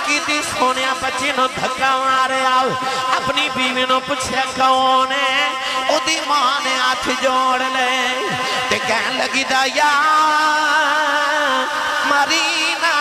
کی تھی سونے بچی نو دھکا مارے آؤ اپنی بیوی نو پوچھے کون ہے او دی ماں نے ہاتھ جوڑ لے تے کہن لگی دایا مرینا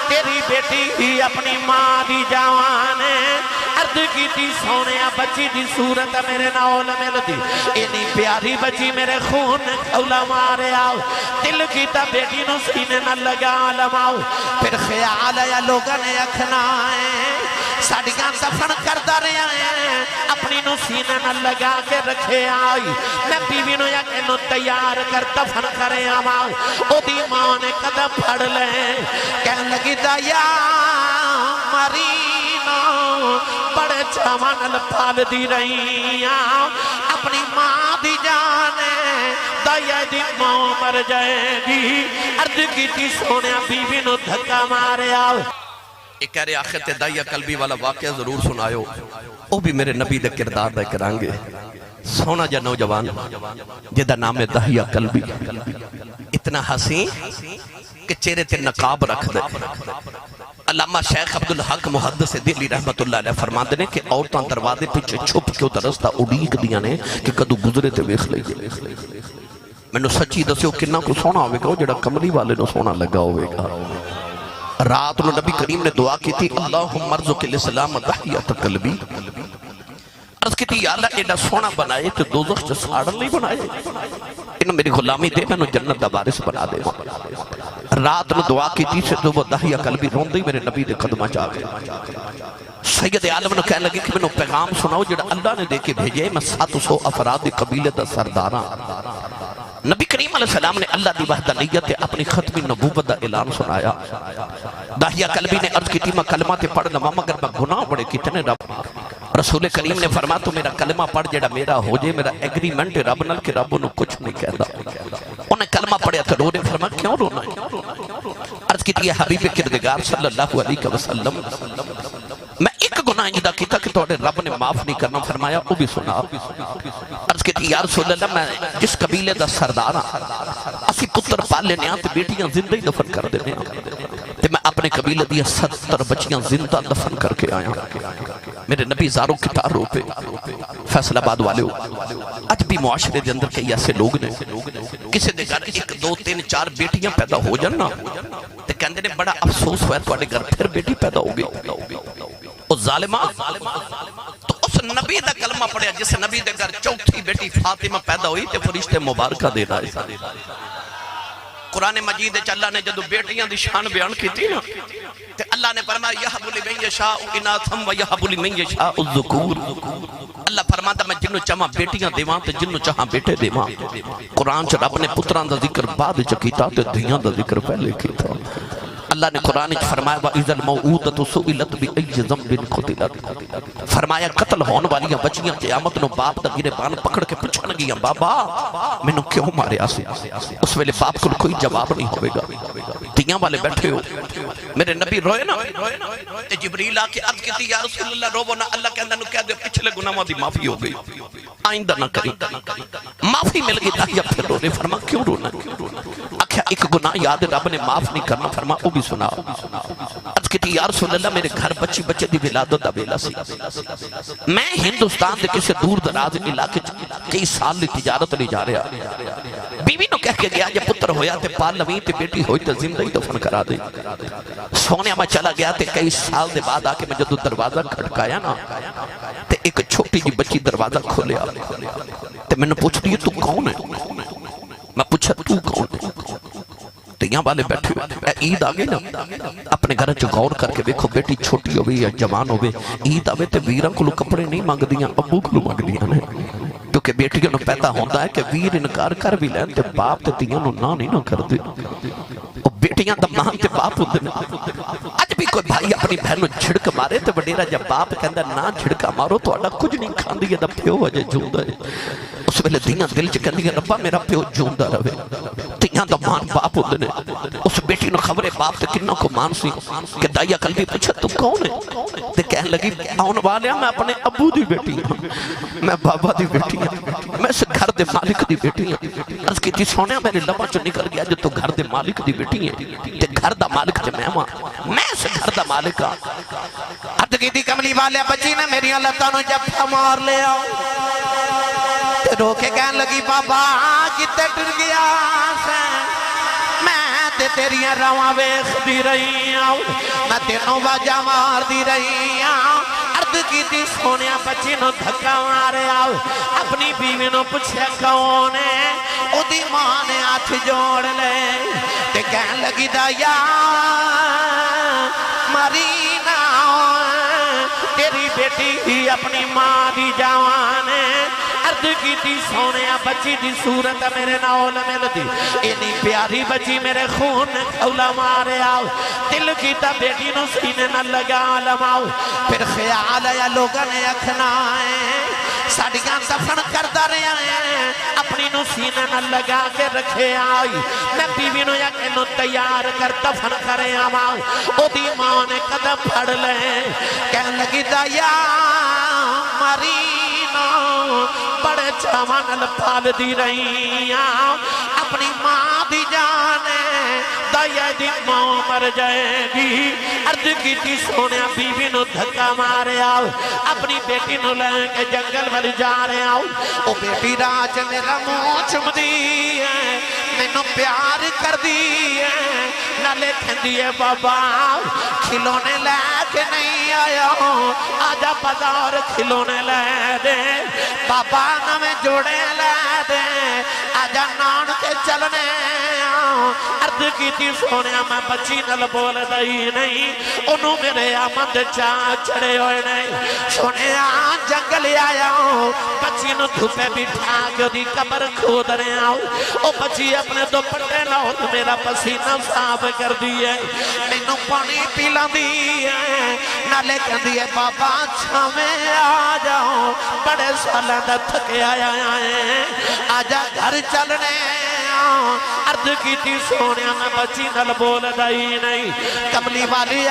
تیری بیٹی ہی اپنی ماں دی جوان ہے عرض کی تھی سونے بچی دی صورت میرے ناول مل دی اینی پیاری بچی میرے خون کھولا مارے آؤ دل کی تا بیٹی نو سینے نہ لگا لماؤ پھر خیال آیا لوگوں نے اکھنا ہے ساڑیاں دفن کردہ رہے ہیں اپنی نو سینے نہ لگا کے رکھے آئی میں بیوی نو یا کہ نو تیار کر دفن کرے آماؤ او دی ماں نے قدم پھڑ لے کہن لگی دایا مرینو بڑے چاوان لپال دی رہی اپنی ماں دی جانے دایا دی ماں مر جائے گی عرض کی تھی سونے بیوی نو دھکا مارے آؤ ایک کہہ رہے آخر تے دائیا قلبی والا واقعہ ضرور سنایو وہ بھی میرے نبی دے کردار دے کرانگے سونا جا نوجوان جدہ نام دائیا قلبی اتنا حسین کہ چہرے تے نقاب رکھ دے علامہ شیخ عبدالحق محدث دلی رحمت اللہ علیہ فرما دینے کہ عورتاں دروازے پیچھے چھپ کیوں درستہ اڑیک دیا نے کہ کدو گزرے تے ویخ لے میں نے سچی دسیو کنہ کو سونا ہوئے گا جڑا کملی والے نو سونا لگا ہوئے گا رات نو نبی کریم نے دعا کی تھی اللہم ارزق الاسلام دحیات قلبی عرض کی تھی یا اللہ ایڈا سونا بنائے تو دوزخ جو ساڑن نہیں بنائے انہوں میری غلامی دے میں نے جنت دا وارث بنا دے رات نو دعا کی تھی سے تو وہ دحیہ قلبی رون دی میرے نبی دے قدمہ چاہ گئے سید عالم نے کہنے لگی کہ میں نے پیغام سناؤ جڑا اللہ نے دے کے بھیجے میں 700 افراد قبیلے دا سردارہ نبی کریم علیہ السلام نے اللہ دی وحدانیت اپنی ختمی نبوت دا اعلان سنایا داہیہ قلبی نے عرض کی تھی میں کلمہ تے پڑھ لما مگر میں گناہ بڑے کتنے رب رسول کریم نے فرمایا تو میرا کلمہ پڑھ جڑا میرا ہو جائے میرا ایگریمنٹ رب نل کہ رب انہوں کچھ نہیں کہتا انہیں کلمہ پڑھیا تو رو نے فرمایا کیوں رونا ہے عرض کی تھی حبیب کردگار صلی اللہ علیہ وسلم میں ایک گناہ جدا کیتا کہ توڑے رب نے معاف نہیں کرنا فرمایا وہ بھی سنا عرض کی تھی یا رسول اللہ میں جس قبیلے دا سردارہ اسی پتر پال لینے آتے بیٹیاں زندہ ہی دفن کر دینے تے میں اپنے قبیلے دیا 70 بچیاں زندہ دفن کر کے آیا میرے نبی زاروں کی تاروں پہ فیصل آباد والے ہو آج بھی معاشرے دے اندر کئی ایسے لوگ نے کسی دے گھر 1 2 3 4 بیٹیاں پیدا ہو جانا تے کہندے نے بڑا افسوس ہوا ہے تو گھر پھر بیٹی پیدا ہو گئی اس ظالمہ تو اس نبی دا کلمہ پڑھیا جس نبی دے گھر چوتھی بیٹی فاطمہ پیدا ہوئی تے فرشتے مبارکہ دے رہا ہے قرآن مجید اللہ نے جدو بیٹیاں دی شان بیان کی تھی نا تے اللہ نے فرمایا یہب لمن یشاء اناثا و یہب لمن یشاء الذکور اللہ فرماتا میں جنوں چاہاں بیٹیاں دیواں تے جنوں چاہاں بیٹے دیواں قرآن چ رب نے پتراں دا ذکر بعد چ کیتا تے دھیاں دا ذکر پہلے کیتا اللہ نے قرآن چ فرمایا وَإِذَا الْمَوْعُودَةُ سُئِلَتْ بِأَيِّ ذَنبٍ قُتِلَتْ فرمایا قتل ہون والیاں بچیاں قیامت نو باپ دا گریبان پکڑ کے پوچھن گیاں بابا مینوں کیوں ماریا سی اس ویلے باپ کو کوئی جواب نہیں ہوئے گا تیاں والے بیٹھے ہو میرے نبی روئے نا تے جبریل آ کے عرض کیتی یا رسول اللہ روو نا اللہ کہندا نو کہہ دے پچھلے گناہاں دی معافی ہو گئی آئندہ نہ کری معافی مل گئی تاکہ پھر رونے فرما کیوں رونا آکھیا ایک گناہ یاد رب نے معاف نہیں کرنا فرما وہ بھی سنا عرض کی تھی یا رسول اللہ میرے گھر بچی بچے دی ولادت دا بیلا سی میں ہندوستان دے کسی دور دراز علاقے کئی سال لی تجارت لے جا رہا بیوی نو کہہ کے گیا جب پتر ہویا تے پال لویں تے بیٹی ہوئی تے زندہ ہی دفن کرا دے سونے میں چلا گیا تے کئی سال دے بعد آکے میں جدو دروازہ کھڑکایا نا تے ایک چھوٹی جی بچی دروازہ کھولیا تے میں نے پوچھ دی تو کون ہے میں پوچھا تو کون ہے تیاں والے بیٹھے ہوئے عید آگے نا اپنے گھر چ غور کر کے دیکھو بیٹی چھوٹی ہوئے یا جوان ہوئے عید آوے تے ویراں کو کپڑے نہیں مانگ دیاں ابو کو مانگ دیاں نے کیونکہ بیٹیوں نے پیدا ہوتا ہے کہ ویر انکار کر بھی لین تے باپ تے تیاں نو نہ نہیں نہ کر دے اور بیٹیاں تب نہ تے باپ ہوتے ہیں آج بھی کوئی بھائی اپنی بہن جھڑک مارے تے وڈیرا جب باپ کہندا نہ جھڑکا مارو تو اڈا کچھ نہیں کھاندی ہے دا پیو وجہ جوندا ہے اس ویلے دیاں دل چ کہندی ربا میرا پیو جوندا رہے تیاں دا مان باپ ہوندے نے اس بیٹی نو خبر ہے باپ تے کنوں کو مان سی کہ دائیا قلبی پوچھا تو کون ہے تے کہن لگی آن والیا میں اپنے ابو دی بیٹی ہوں میں بابا دی بیٹی ہوں ویسے گھر دے مالک دی بیٹی ہیں عرض کی تھی سونے میرے لبا چو نکل گیا جو تو گھر دے مالک دی بیٹی ہیں تے گھر دا مالک جو میں سے گھر دا مالک عرض کی تھی کملی والے بچی نے میری اللہ تعالیٰ جب مار لے آؤ تے رو کے کہن لگی بابا کتے ٹر گیا سے میں تے تیریاں رواں ویخ دی رہی آؤ میں تینوں باجہ مار دی رہی آؤ عرض کی تھی سونیا بچی نو دھکا مارے آؤ اپنی بیوی نو پچھے کون ہے او دی ماں نے ہاتھ جوڑ لے تے کہن لگی دایا مرینا تیری بیٹی ہی اپنی ماں دی جوان ہے عرض کی تھی سونیا بچی دی صورت میرے ناول مل دی اینی پیاری بچی میرے خون اولا مارے آؤ دل کی تا بیٹی نو سینے نہ لگا لماؤ پھر خیال آیا لوگاں نے اکھنائیں ساڑیاں دفن کردہ رہے ہیں اپنی نو سینے نہ لگا کے رکھے آئی میں بیوی نو یا کہ نو تیار کر دفن کرے آماؤ او دی ماں نے قدم پھڑ لیں کہنے لگی دایا مرینا بڑے چاوان پال دی رہی اپنی ماں دی جانے دایا دی ماں مر جائے گی عرض کی تھی سونیا بیوی نو دھکا مارے آؤ اپنی بیٹی نو لے کے جنگل میں جا رہے آؤ او بیٹی راج میرا منہ چم دی ہے میں نو پیار کر دی ہے نہ لے کھندی ہے بابا کھلونے لے کے نہیں آیا ہوں آجا بازار کھلونے لے دے بابا نہ میں جوڑے لے دے آجا نان کے چلنے عرض کی تھی سونیا میں بچی نل بول دئی نہیں انہوں میرے آمد چاہ چڑے ہوئے نہیں سونیا جنگل آیا ہوں بچی نو دھوپے بٹھا کے دی قبر کھود رہے آؤ او بچی اپنے دو پٹے لاؤ میرا پسینہ صاف کر دیئے میں نو پانی پیلا دیئے نہ لے کر دیئے بابا چھامے آ جاؤ بڑے سالہ دا تھکے آیا ہیں آجا گھر چلنے عرض کی تھی سونیا میں بچی نل بول دائی نہیں کملی والی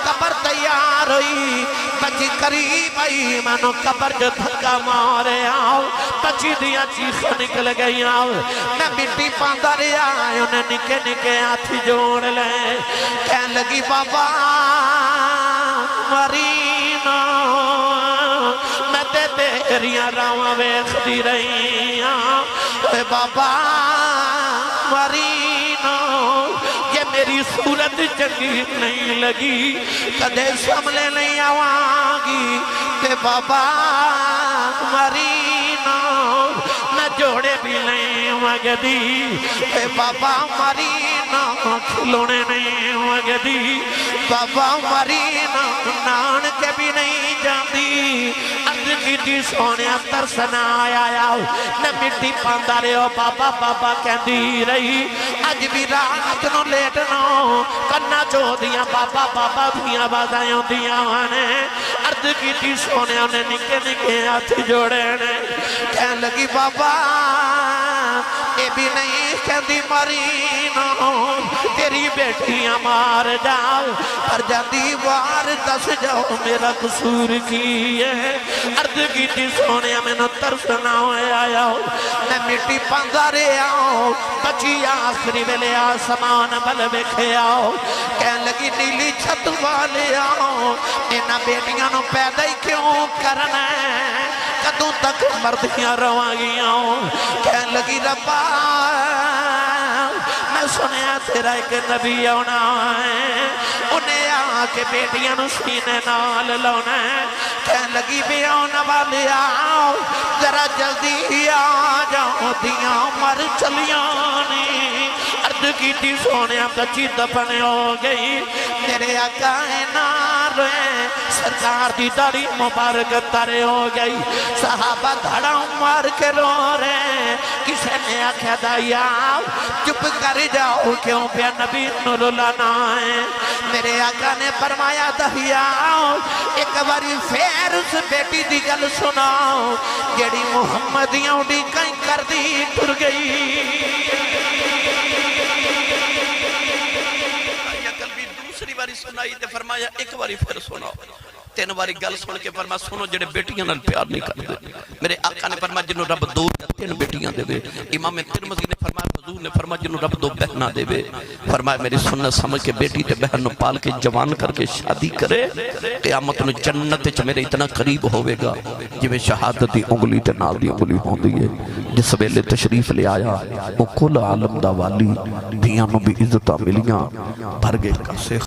قبر تیار ہوئی بچی قریب آئی میں نو قبر جو دھکا مارے آؤ بچی دیا چیخ نکل گئی آؤ میں مٹی پاندہ رہا انہیں نکے نکے ہاتھ جوڑ لیں کہن لگی بابا مرینا میں تے تیریاں راواں ویخ دی رہی اے بابا مرینا یہ میری صورت چنگی نہیں لگی کدے سامنے نہیں آوانگی تے بابا مرینا میں جوڑے بھی نہیں مگدی تے بابا مرینا کھلونے نہیں مگدی بابا مرینا نان کے بھی نہیں جاندی عرض کی تھی سونیا ترسنا آیا میں مٹی پاندہ رہے ہو بابا بابا کہندی رہی آج بھی رات نو لیٹنا کرنا چو دیا بابا بابا بھی آبازائیوں دیا وانے عرض کی تھی سونیا نے نکے نکے ہاتھ جوڑے نے کہن لگی بابا اے بھی نہیں کہندی مرینا تیری بیٹیاں مار جاؤ پر جاندی وار دس جاؤ میرا قصور کی ہے عرض کی تھی سونیا میں نو ترسنا ہوئے آیا ہوں میں مٹی پاندہ رہے آؤں بچی آخری ویلے آسمان بل بکھے آؤں کہن لگی نیلی چھت والے آؤں اینا بیٹیاں نو پیدا ہی کیوں کرنا ہے کدوں تک مردیاں روائیاں ہوں کہن لگی ربا میں سنیا تیرا ایک نبی ہونا ہے انہیں آکے بیٹیاں نو سینے نال لونا ہے کہن لگی بھی آنا والے آؤ ذرا جلدی آ جاؤ دیاں مر چلیانی عرض کی تھی سونیا بچی دفن ہو گئی میرے آقا نارے سرکار دی داری مبارک تارے ہو گئی صحابہ دھڑا مار کے رو رہے کسے نے آکھا دایا چپ کر جاؤ کیوں پیا نبی نور لانا ہے میرے آقا نے فرمایا دہیا ایک باری پھر اس بیٹی دی گل سناؤ جیڑی محمدیاں اڑی کہیں کر دی ٹر گئی دوسری باری سنائی تے فرمایا ایک باری پھر سناؤ تین باری گل سن کے فرمایا سنو جڑے بیٹیاں نال پیار نہیں کرتے میرے آقا نے فرمایا جنوں رب 2 یا 3 بیٹیاں دے وے امام ترمذی نے فرمایا حضور نے فرمایا جنوں رب 2 بہناں دے وے فرمایا میری سنت سمجھ کے بیٹی تے بہن نو پال کے جوان کر کے شادی کرے قیامت نو جنت وچ میرے اتنا قریب ہوے گا جویں شہادت دی انگلی تے نال دی انگلی ہوندی ہے جس ویلے تشریف لے آیا او کل عالم دا والی دھیاں نو بھی عزتاں ملیاں بھر گئے کاسے